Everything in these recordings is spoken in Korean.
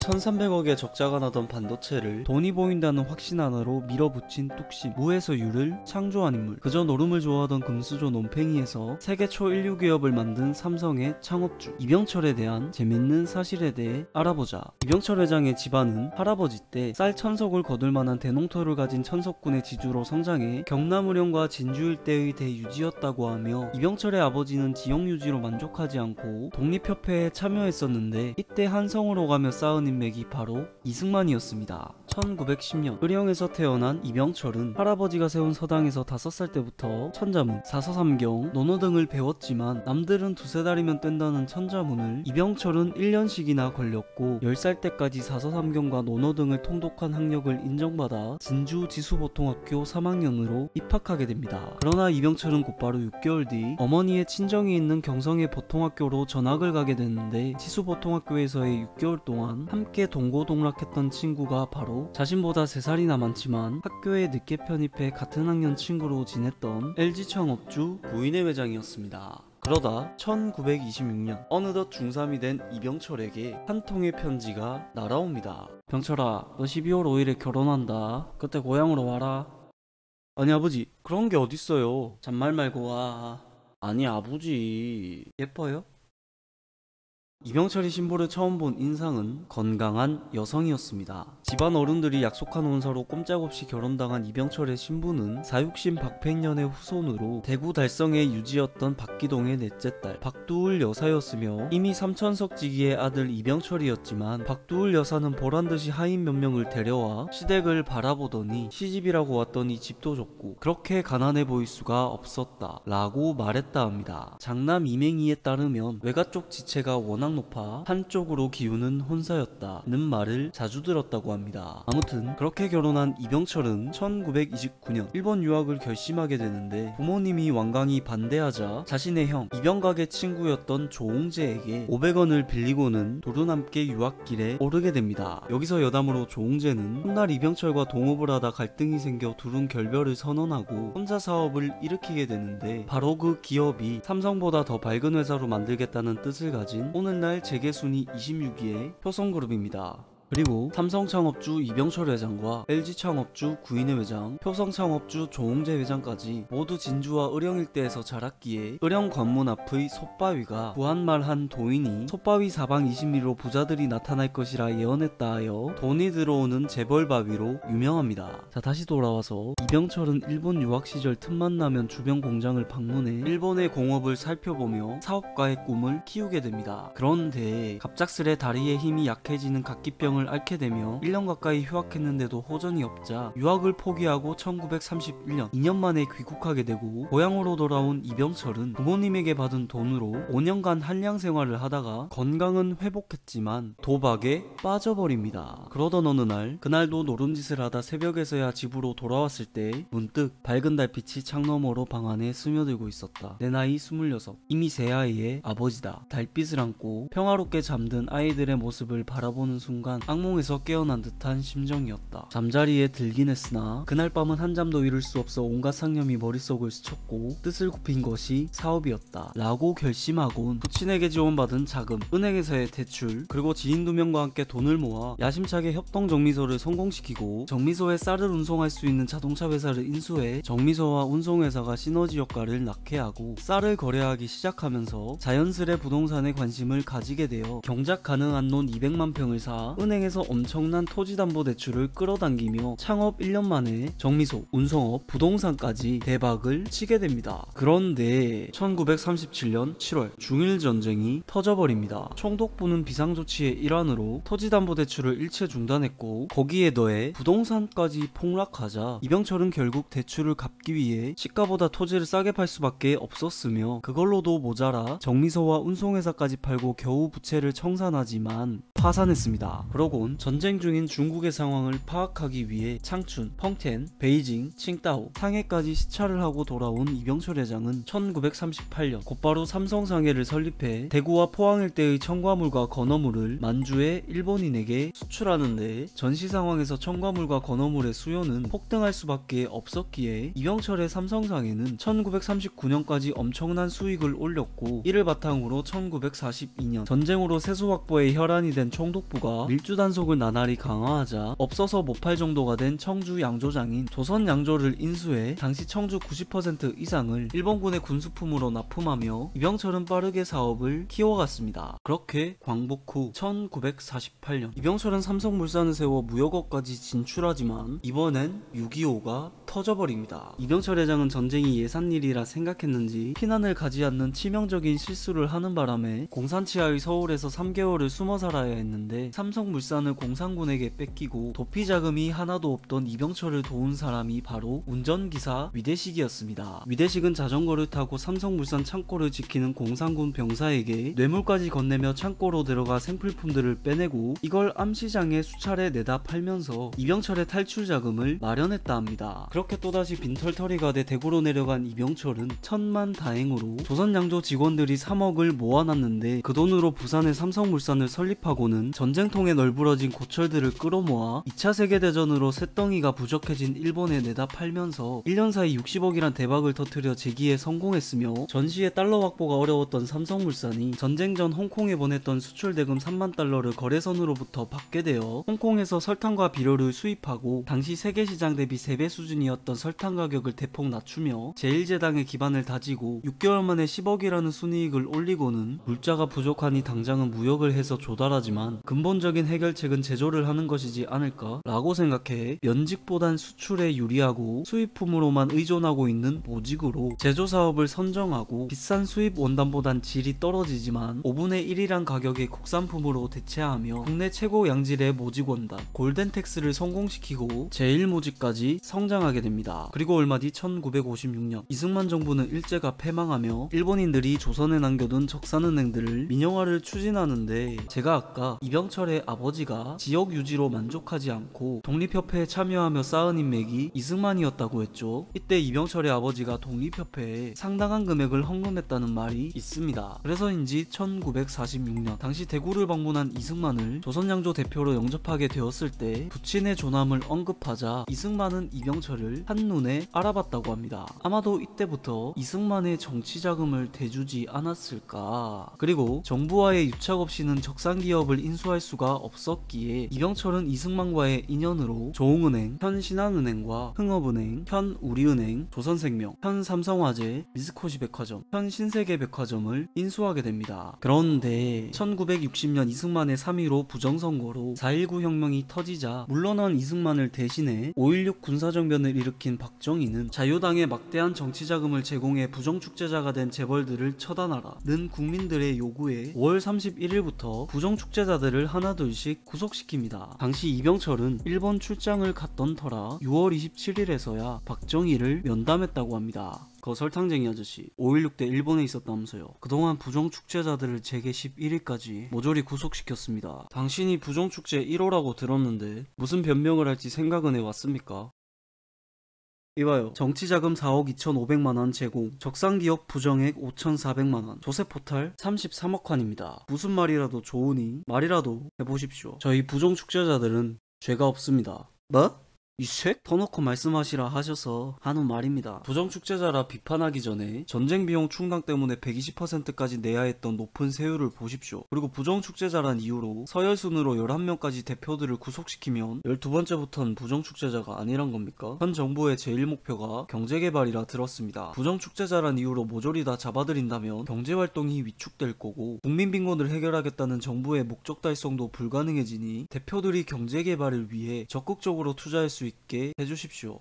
1300억의 적자가 나던 반도체를 돈이 보인다는 확신 하나로 밀어붙인 뚝심, 무에서 유를 창조한 인물, 그저 노름을 좋아하던 금수저 논팽이에서 세계 초인류 기업을 만든 삼성의 창업주 이병철에 대한 재밌는 사실에 대해 알아보자. 이병철 회장의 집안은 할아버지 때 쌀 천석을 거둘 만한 대농토를 가진 천석군의 지주로 성장해 경남의령과 진주 일대의 대유지였다고 하며, 이병철의 아버지는 지역 유지로 만족하지 않고 독립협회에 참여했었는데 이때 한성으로 가며 쌓은 인맥이 바로 이승만이었습니다. 1910년 의령에서 태어난 이병철은 할아버지가 세운 서당에서 5살 때부터 천자문, 사서삼경, 논어 등을 배웠지만 남들은 두세 달이면 뗀다는 천자문을 이병철은 1년씩이나 걸렸고, 10살 때까지 사서삼경과 논어 등을 통독한 학력을 인정받아 진주 지수보통학교 3학년으로 입학하게 됩니다. 그러나 이병철은 곧바로 6개월 뒤 어머니의 친정이 있는 경성의 보통학교로 전학을 가게 되는데, 지수보통학교에서의 6개월 동안 함께 동고동락했던 친구가 바로 자신보다 3살이나 많지만 학교에 늦게 편입해 같은 학년 친구로 지냈던 LG창업주 구인회 회장이었습니다. 그러다 1926년 어느덧 중3이 된 이병철에게 한 통의 편지가 날아옵니다. 병철아, 너 12월 5일에 결혼한다. 그때 고향으로 와라. 아니 아버지, 그런 게 어딨어요. 잔말 말고 와. 아니 아버지, 예뻐요? 이병철이 신부를 처음 본 인상은 건강한 여성이었습니다. 집안 어른들이 약속한 혼사로 꼼짝없이 결혼당한 이병철의 신부는 사육신 박팽년의 후손으로 대구 달성의 유지였던 박기동의 넷째 딸 박두을 여사였으며, 이미 삼천석지기의 아들 이병철이었지만 박두을 여사는 보란듯이 하인 몇 명을 데려와 시댁을 바라보더니 시집이라고 왔더니 집도 좁고 그렇게 가난해 보일 수가 없었다 라고 말했다 합니다. 장남 이맹희에 따르면 외가 쪽 지체가 워낙 높아 한쪽으로 기우는 혼사였다는 말을 자주 들었다고 합니다. 아무튼 그렇게 결혼한 이병철은 1929년 일본 유학을 결심하게 되는데, 부모님이 완강히 반대하자 자신의 형 이병각의 친구였던 조홍재에게 500원을 빌리고는 둘은 함께 유학길에 오르게 됩니다. 여기서 여담으로 조홍재는 훗날 이병철과 동업을 하다 갈등이 생겨 둘은 결별을 선언하고 혼자 사업을 일으키게 되는데, 바로 그 기업이 삼성보다 더 밝은 회사로 만들겠다는 뜻을 가진 오늘날 재계순위 26위의 효성그룹입니다. 그리고 삼성창업주 이병철 회장과 LG창업주 구인회 회장, 효성창업주 조홍재 회장까지 모두 진주와 의령 일대에서 자랐기에 의령 관문 앞의 솥바위가 구한말 한 도인이 솥바위 사방 20리로 부자들이 나타날 것이라 예언했다 하여 돈이 들어오는 재벌바위로 유명합니다. 자, 다시 돌아와서 이병철은 일본 유학 시절 틈만 나면 주변 공장을 방문해 일본의 공업을 살펴보며 사업가의 꿈을 키우게 됩니다. 그런데 갑작스레 다리의 힘이 약해지는 각기병을 앓게 되며 1년 가까이 휴학했는데도 호전이 없자 유학을 포기하고 1931년 2년 만에 귀국하게 되고, 고향으로 돌아온 이병철은 부모님에게 받은 돈으로 5년간 한량 생활을 하다가 건강은 회복했지만 도박에 빠져버립니다. 그러던 어느 날, 그날도 노름짓을 하다 새벽에서야 집으로 돌아왔을 때 문득 밝은 달빛이 창너머로 방 안에 스며들고 있었다. 내 나이 26, 이미 세 아이의 아버지다. 달빛을 안고 평화롭게 잠든 아이들의 모습을 바라보는 순간 악몽에서 깨어난 듯한 심정이었다. 잠자리에 들긴 했으나 그날 밤은 한잠도 이룰 수 없어 온갖 상념이 머릿속을 스쳤고 뜻을 굽힌 것이 사업이었다 라고 결심하곤 부친에게 지원받은 자금, 은행에서의 대출, 그리고 지인 2명과 함께 돈을 모아 야심차게 협동정미소를 성공시키고, 정미소에 쌀을 운송할 수 있는 자동차 회사를 인수해 정미소와 운송회사가 시너지 효과를 낳게 하고 쌀을 거래하기 시작하면서 자연스레 부동산에 관심을 가지게 되어 경작 가능한 논 200만 평을 사 은행에서 엄청난 토지담보대출을 끌어당기며 창업 1년 만에 정미소, 운송업, 부동산까지 대박을 치게 됩니다. 그런데 1937년 7월 중일전쟁이 터져버립니다. 총독부는 비상조치의 일환으로 토지담보대출을 일체 중단했고, 거기에 더해 부동산까지 폭락하자 이병철은 결국 대출을 갚기 위해 시가보다 토지를 싸게 팔 수밖에 없었으며, 그걸로도 모자라 정미소와 운송회사까지 팔고 겨우 부채를 청산하지만 파산했습니다. 그러곤 전쟁 중인 중국의 상황을 파악하기 위해 창춘, 펑텐, 베이징, 칭따오, 상해까지 시찰을 하고 돌아온 이병철 회장은 1938년 곧바로 삼성상해를 설립해 대구와 포항 일대의 첨가물과 건어물을 만주의 일본인에게 수출하는데, 전시 상황에서 첨가물과 건어물의 수요는 폭등할 수밖에 없었기에 이병철의 삼성상해는 1939년까지 엄청난 수익을 올렸고, 이를 바탕으로 1942년 전쟁으로 세수 확보에 혈안이 된 총독부가 밀주 인수 단속을 나날이 강화하자 없어서 못 팔 정도가 된 청주 양조장인 조선 양조를 인수해 당시 청주 90% 이상을 일본군의 군수품으로 납품하며 이병철은 빠르게 사업을 키워갔습니다. 그렇게 광복 후 1948년 이병철은 삼성물산을 세워 무역업까지 진출하지만 이번엔 6.25가 터져버립니다. 이병철 회장은 전쟁이 예산일이라 생각했는지 피난을 가지 않는 치명적인 실수를 하는 바람에 공산치하의 서울에서 3개월을 숨어 살아야 했는데 삼성물산을 공산군에게 뺏기고 도피 자금이 하나도 없던 이병철을 도운 사람이 바로 운전기사 위대식이었습니다. 위대식은 자전거를 타고 삼성물산 창고를 지키는 공산군 병사에게 뇌물까지 건네며 창고로 들어가 생필품들을 빼내고 이걸 암시장에 수차례 내다 팔면서 이병철의 탈출 자금을 마련했다 합니다. 그렇게 또다시 빈털터리가 돼 대구로 내려간 이병철은 천만다행으로 조선양조 직원들이 3억을 모아놨는데 그 돈으로 부산에 삼성물산을 설립하고는 전쟁통에 널브러진 고철들을 끌어모아 2차 세계대전으로 쇳덩이가 부족해진 일본에 내다 팔면서 1년 사이 60억이란 대박을 터뜨려 재기에 성공했으며 전시에 달러 확보가 어려웠던 삼성물산이 전쟁 전 홍콩에 보냈던 수출 대금 3만 달러를 거래선으로부터 받게 되어 홍콩에서 설탕과 비료를 수입하고 당시 세계시장 대비 3배 수준이었던 설탕 가격을 대폭 낮추며 제1제당의 기반을 다지고 6개월 만에 10억이라는 순이익을 올리고는 물자가 부족하니 당장은 무역을 해서 조달하지만 근본적인 해결책은 제조를 하는 것이지 않을까 라고 생각해 면직보단 수출에 유리하고 수입품으로만 의존하고 있는 모직으로 제조사업을 선정하고 비싼 수입 원단보단 질이 떨어지지만 5분의 1이란 가격의 국산품으로 대체하며 국내 최고 양질의 모직 원단 골덴텍스를 성공시키고 제1모직까지 성장하게 됩니다. 그리고 얼마 뒤 1956년 이승만 정부는 일제가 패망하며 일본인들이 조선에 남겨둔 적산은행들을 민영화를 추진하는데 제가 아까 이병철의 아버지가 지역 유지로 만족하지 않고 독립협회에 참여하며 쌓은 인맥이 이승만이었다고 했죠. 이때 이병철의 아버지가 독립협회에 상당한 금액을 헌금했다는 말이 있습니다. 그래서인지 1946년 당시 대구를 방문한 이승만을 조선양조 대표로 영접하게 되었을 때 부친의 조남을 언급하자 이승만은 이병철을 한눈에 알아봤다고 합니다. 아마도 이때부터 이승만의 정치 자금을 대주지 않았을까. 그리고 정부와의 유착 없이는 적산기업을 인수할 수가 없었기에 이병철은 이승만과의 인연으로 조홍은행, 현신한은행과 흥업은행, 현우리은행, 조선생명, 현삼성화재, 미스코시백화점, 현신세계백화점을 인수하게 됩니다. 그런데 1960년 이승만의 3.15 부정선거로 4.19 혁명이 터지자 물러난 이승만을 대신해 5.16 군사정변을 일으킨 박정희는 자유당에 막대한 정치자금을 제공해 부정축제자가 된 재벌들을 처단하라 는 국민들의 요구에 5월 31일부터 부정축제자들을 하나둘씩 구속시킵니다. 당시 이병철은 일본 출장을 갔던 터라 6월 27일에서야 박정희를 면담했다고 합니다. 그 설탕쟁이 아저씨 5.16 때 일본에 있었다면서요. 그동안 부정축제자들을 재개 11일까지 모조리 구속시켰습니다. 당신이 부정축제 1호라고 들었는데 무슨 변명을 할지 생각은 해왔습니까? 이봐요. 정치자금 4억 2,500만원 제공, 적산기업 부정액 5,400만원, 조세포탈 33억 환입니다. 무슨 말이라도 좋으니 말이라도 해보십시오. 저희 부정축제자들은 죄가 없습니다. 뭐? 이 색? 터놓고 말씀하시라 하셔서 하는 말입니다. 부정축제자라 비판하기 전에 전쟁비용 충당 때문에 120%까지 내야 했던 높은 세율을 보십시오. 그리고 부정축제자란 이유로 서열순으로 11명까지 대표들을 구속시키면 12번째부터는 부정축제자가 아니란 겁니까? 현 정부의 제일 목표가 경제개발이라 들었습니다. 부정축제자란 이유로 모조리 다 잡아들인다면 경제활동이 위축될 거고 국민빈곤을 해결하겠다는 정부의 목적 달성도 불가능해지니 대표들이 경제개발을 위해 적극적으로 투자할 수 있게 해주십시오.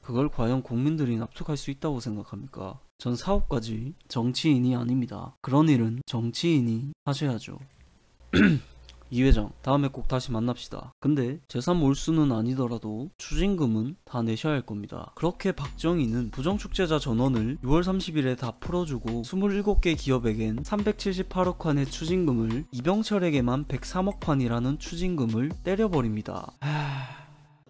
그걸 과연 국민들이 납득할 수 있다고 생각합니까? 전 사업가지 정치인이 아닙니다. 그런 일은 정치인이 하셔야죠. 이 회장 다음에 꼭 다시 만납시다. 근데 재산 몰수는 아니더라도 추징금은 다 내셔야 할 겁니다. 그렇게 박정희는 부정축제자 전원을 6월 30일에 다 풀어주고 27개 기업에겐 378억 환의 추징금을 이병철에게만 103억 환이라는 추징금을 때려버립니다.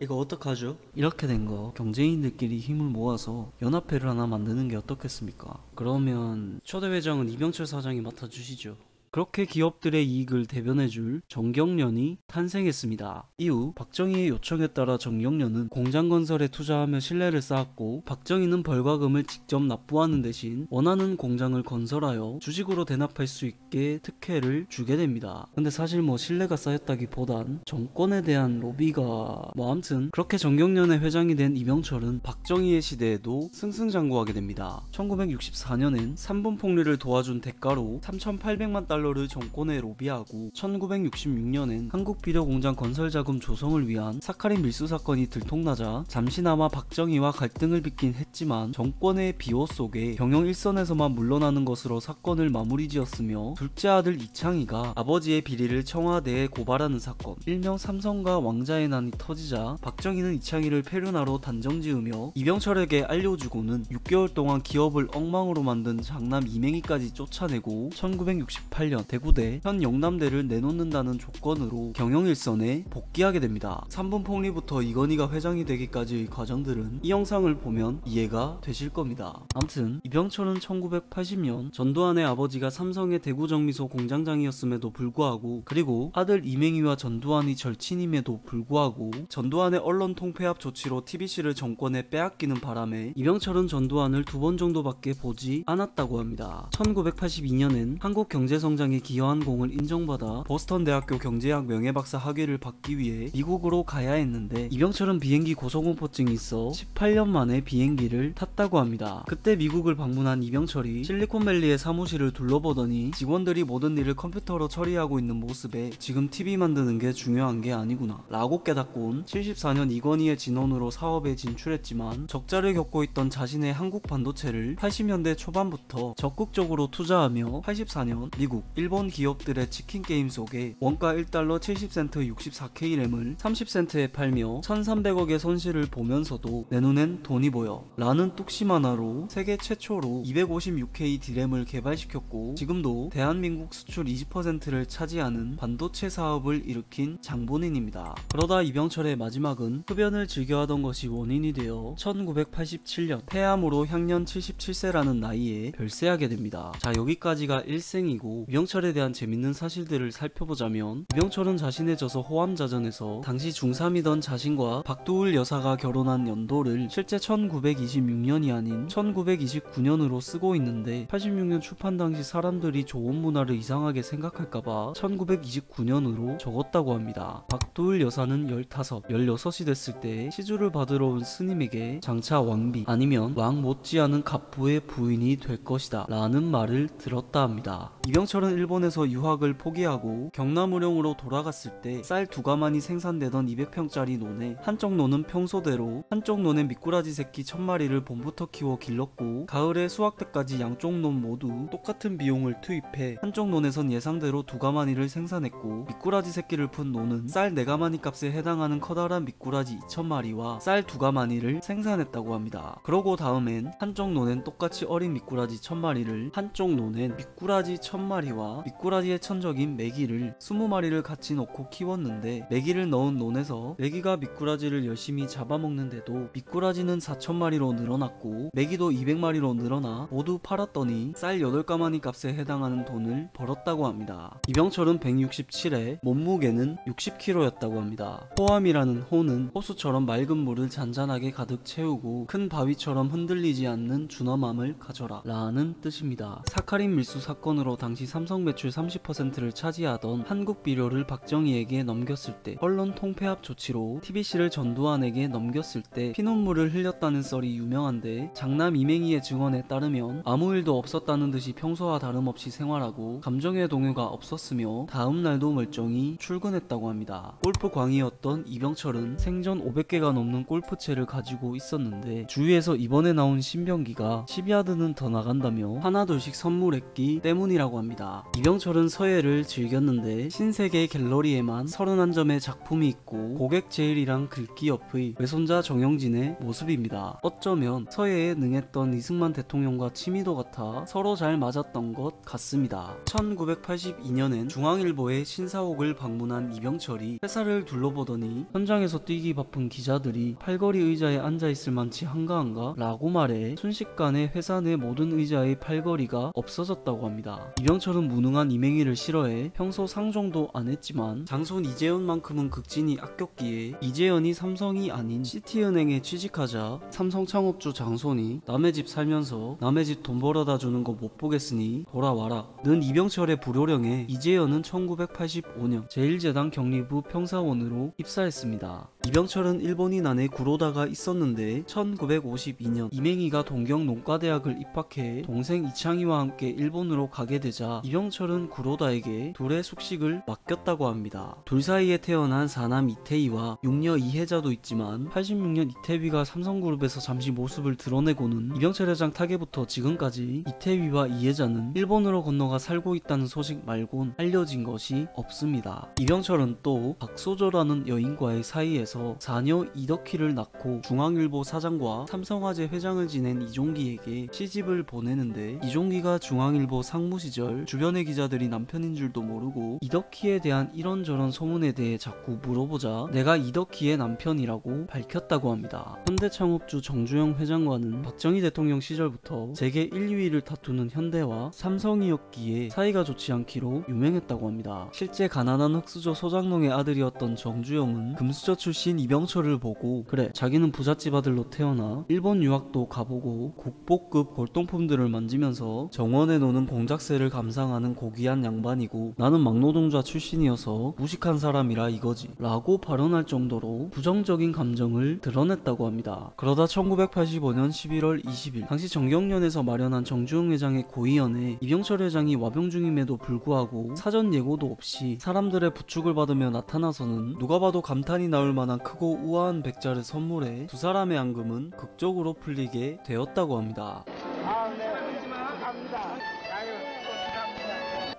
이거 어떡하죠? 이렇게 된 거 경제인들끼리 힘을 모아서 연합회를 하나 만드는 게 어떻겠습니까? 그러면 초대 회장은 이병철 사장이 맡아주시죠. 그렇게 기업들의 이익을 대변해줄 정경련이 탄생했습니다. 이후 박정희의 요청에 따라 정경련은 공장 건설에 투자하며 신뢰를 쌓았고, 박정희는 벌과금을 직접 납부하는 대신 원하는 공장을 건설하여 주식으로 대납할 수 있게 특혜를 주게 됩니다. 근데 사실 뭐 신뢰가 쌓였다기보단 정권에 대한 로비가 아무튼 그렇게 정경련의 회장이 된 이병철은 박정희의 시대에도 승승장구하게 됩니다. 1964년엔 3분 폭리를 도와준 대가로 3,800만 달러를 정권에 로비하고, 1966년엔 한국비료공장 건설자금 조성을 위한 사카린 밀수 사건이 들통나자 잠시나마 박정희와 갈등을 빚긴 했지만 정권의 비호 속에 경영 일선에서만 물러나는 것으로 사건을 마무리 지었으며, 둘째 아들 이창희가 아버지의 비리를 청와대에 고발하는 사건, 일명 삼성과 왕자의 난이 터지자 박정희는 이창희를 폐륜하러 단정지으며 이병철에게 알려주고는 6개월 동안 기업을 엉망으로 만든 장남 이맹희까지 쫓아내고 1968년 대구대 현 영남대를 내놓는다는 조건으로 경영일선에 복귀하게 됩니다. 3분 폭리부터 이건희가 회장이 되기까지의 과정들은 이 영상을 보면 이해가 되실 겁니다. 아무튼 이병철은 1980년 전두환의 아버지가 삼성의 대구정미소 공장장이었음에도 불구하고, 그리고 아들 이맹희와 전두환이 절친임에도 불구하고 전두환의 언론 통폐합 조치로 TBC를 정권에 빼앗기는 바람에 이병철은 전두환을 2번 정도밖에 보지 않았다고 합니다. 1982년엔 한국경제성장에 기여한 공을 인정받아 보스턴 대학교 경제학 명예박사 학위를 받기 위해 미국으로 가야 했는데, 이병철은 비행기 고소공포증이 있어 18년 만에 비행기를 탔다고 합니다. 그때 미국을 방문한 이병철이 실리콘밸리의 사무실을 둘러보더니 직원들이 모든 일을 컴퓨터로 처리하고 있는 모습에 지금 TV 만드는 게 중요한 게 아니구나 라고 깨닫곤 74년 이건희의 진원으로 사업에 진출했지만, 적자를 겪고 있던 자신의 한국 반도체를 80년대 초반부터 적극적으로 투자하며 84년 미국, 일본 기업들의 치킨 게임 속에 원가 1달러 70센트 64K 램을 30센트에 팔며 1300억의 손실을 보면서도 내 눈엔 돈이 보여 라는 뚝심 하나로 세계 최초로 256K D램을 개발시켰고, 지금도 대한민국 수출 20%를 차지하는 반도체 사업을 일으킨 장본인입니다. 그러다 이병철의 마지막은 흡연을 즐겨하던 것이 원인이 되어 1987년 폐암으로 향년 77세라는 나이에 별세하게 됩니다. 자, 여기까지가 일생이고, 이병철에 대한 재밌는 사실들을 살펴보자면, 이병철은 자신의 저서 호암자전에서 당시 중3이던 자신과 박두울 여사가 결혼한 연도를 실제 1926년이 아닌 1929년으로 쓰고 있는데, 86년 출판 당시 사람들이 좋은 문화를 이상하게 생각할까봐 1929년으로 적었다고 합니다. 박두울 여사는 15, 16이 됐을 때 시주를 받으러 온 스님에게 장차 왕비 아니면 왕 못지않은 갑부의 부인이 될 것이다 라는 말을 들었다 합니다. 이병철은 일본에서 유학을 포기하고 경남우령으로 돌아갔을 때 쌀 2가마니 생산되던 200평짜리 논에 한쪽 논은 평소대로, 한쪽 논에 미꾸라지 새끼 1000마리를 봄부터 키워 길렀고, 가을에 수확 때까지 양쪽 논 모두 똑같은 비용을 투입해 한쪽 논에선 예상대로 2가마니를 생산했고, 미꾸라지 새끼를 푼 논은 쌀 4가마니 값에 해당하는 커다란 미꾸라지 2000마리와 쌀 2가마니를 생산했다고 합니다. 그러고 다음엔 한쪽 논엔 똑같이 어린 미꾸라지 1000마리를, 한쪽 논엔 미꾸라지 1000마리와 미꾸라지의 천적인 메기를 20마리를 같이 넣고 키웠는데, 메기를 넣은 논에서 메기가 미꾸라지를 열심히 잡아먹는데도 미꾸라지는 4000마리로 늘어났고 메기도 200마리로 늘어나 모두 팔았더니 쌀 8가마니 값에 해당하는 돈을 벌었다고 합니다. 이병철은 167에 몸무게는 60kg였다고 합니다. 호암이라는 호는 호수처럼 맑은 물을 잔잔하게 가득 채우고 큰 바위처럼 흔들리지 않는 준엄함을 가져라 라는 뜻입니다. 사카린 밀수 사건으로 당시 삼성 매출 30%를 차지하던 한국비료를 박정희에게 넘겼을 때, 언론 통폐합 조치로 TBC를 전두환에게 넘겼을 때 피눈물을 흘렸다는 썰이 유명한데, 장남 이맹희의 증언에 따르면 아무 일도 없었다는 듯이 평소와 다름없이 생활하고 감정의 동요가 없었으며 다음날도 멀쩡히 출근했다고 합니다. 골프 광이었던 이병철은 생전 500개가 넘는 골프채를 가지고 있었는데, 주위에서 이번에 나온 신병기가 10야드는 더 나간다며 하나둘씩 선물했기 때문이라고 합니다. 이병철은 서예를 즐겼는데 신세계 갤러리에만 31점의 작품이 있고, 고객 제일이랑 글귀 옆의 외손자 정영진의 모습입니다. 어쩌면 서예에 능했던 이승만 대통령과 치미도 같아 서로 잘 맞았던 것 같습니다. 1982년엔 중앙일보의 신사옥을 방문한 이병철이 회사를 둘러보더니 현장에서 뛰기 바쁜 기자들이 팔걸이 의자에 앉아있을 만치 한가한가? 라고 말해 순식간에 회사 내 모든 의자의 팔걸이가 없어졌다고 합니다. 이병철은 이재훈은 무능한 이맹희를 싫어해 평소 상종도 안 했지만 장손 이재훈만큼은 극진히 아꼈기에 이재현이 삼성이 아닌 시티은행에 취직하자 삼성 창업주 장손이 남의 집 살면서 남의 집 돈 벌어다 주는 거 못 보겠으니 돌아와라 는 이병철의 불호령에 이재현은 1985년 제1재단 경리부 평사원으로 입사했습니다. 이병철은 일본인 안에 구로다가 있었는데 1952년 이맹희가 동경 농과대학을 입학해 동생 이창희와 함께 일본으로 가게 되자 이병철은 구로다에게 둘의 숙식을 맡겼다고 합니다. 둘 사이에 태어난 사남 이태희와 육녀 이혜자도 있지만 86년 이태휘가 삼성그룹에서 잠시 모습을 드러내고는 이병철 회장 타계부터 지금까지 이태휘와 이혜자는 일본으로 건너가 살고 있다는 소식 말곤 알려진 것이 없습니다. 이병철은 또 박소조라는 여인과의 사이에서 자녀 이덕희를 낳고 중앙일보 사장과 삼성화재 회장을 지낸 이종기에게 시집을 보내는데 이종기가 중앙일보 상무 시절 주변의 기자들이 남편인 줄도 모르고 이덕희에 대한 이런저런 소문에 대해 자꾸 물어보자 내가 이덕희의 남편이라고 밝혔다고 합니다. 현대창업주 정주영 회장과는 박정희 대통령 시절부터 재계 1, 2위를 다투는 현대와 삼성이었기에 사이가 좋지 않기로 유명했다고 합니다. 실제 가난한 흑수저 소장농의 아들이었던 정주영은 금수저 출신 이병철을 보고 그래 자기는 부잣집 아들로 태어나 일본 유학도 가보고 국보급 골동품들을 만지면서 정원에 노는 공작새를 감상하는 고귀한 양반이고 나는 막노동자 출신이어서 무식한 사람이라 이거지 라고 발언할 정도로 부정적인 감정을 드러냈다고 합니다. 그러다 1985년 11월 20일 당시 정경련에서 마련한 정주영 회장의 고위원에 이병철 회장이 와병 중임에도 불구하고 사전 예고도 없이 사람들의 부축을 받으며 나타나서는 누가 봐도 감탄이 나올 만한 크고 우아한 백자를 선물해 두 사람의 앙금은 극적으로 풀리게 되었다고 합니다.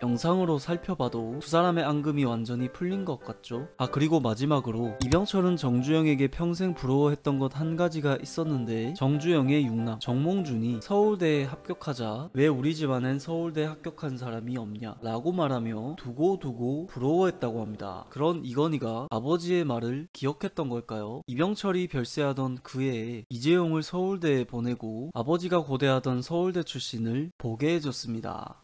영상으로 살펴봐도 두 사람의 앙금이 완전히 풀린 것 같죠? 아 그리고 마지막으로 이병철은 정주영에게 평생 부러워했던 것 한 가지가 있었는데 정주영의 육남 정몽준이 서울대에 합격하자 왜 우리 집안엔 서울대 합격한 사람이 없냐 라고 말하며 두고두고 부러워했다고 합니다. 그런 이건희가 아버지의 말을 기억했던 걸까요? 이병철이 별세하던 그 해에 이재용을 서울대에 보내고 아버지가 고대하던 서울대 출신을 보게 해줬습니다.